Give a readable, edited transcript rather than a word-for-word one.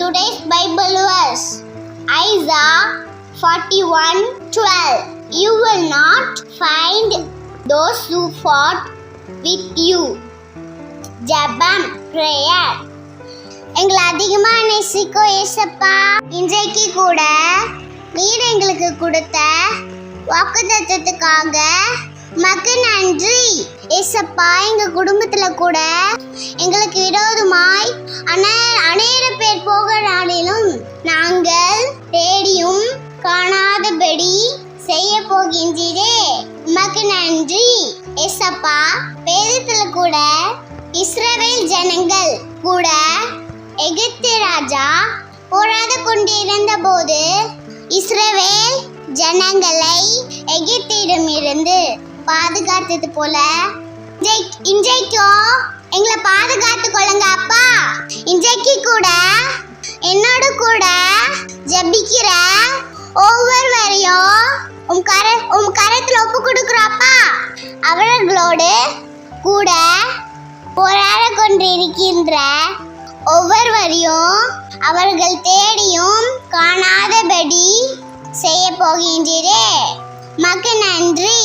today's Bible verse. Isaiah 41:12. You will not find those who fought with you. ஜெபம், prayer. எங்களை அதிகமா நேசிக்கும் ஏசப்பா, இன்றைக்கு கூட நீர் எங்களுக்கு கொடுத்த வாக்குத்தத்தத்துக்காக மக்கு நன்றி ஏசப்பா. எங்க குடும்பத்துல கூட எங்களுக்கு விரோதமாய் அநேக பேர் போகிறாலும் நாங்கள் தேடியும் காணாதபடி செய்ய போகின்றீரே, உமக்கு நன்றி ஏசப்பா. வேதத்துல கூட இஸ்ரவேல் ஜனங்கள் கூட எகிப்து ராஜா போராட கொண்டிருந்த போது இஸ்ரவேல் ஜனங்களை எகிப்திடமிருந்து பாதுகாத்தது போல இன்றைக்கும் எங்களை பாதுகாத்து கொள்ளுங்க அப்பா. இன்றைக்கு கூட என்னோட கூட ஜெபிக்கிற ஒவ்வொருவரையும் உம் கரத்துல ஒப்பு கொடுக்குறப்பா. அவர்களோடு கூட போராட கொண்டிருக்கின்ற ஒவ்வொருவரையும் அவர்கள் தேடியும் காணாதபடி செய்ய போகின்றீரே, மக்கு நன்றி.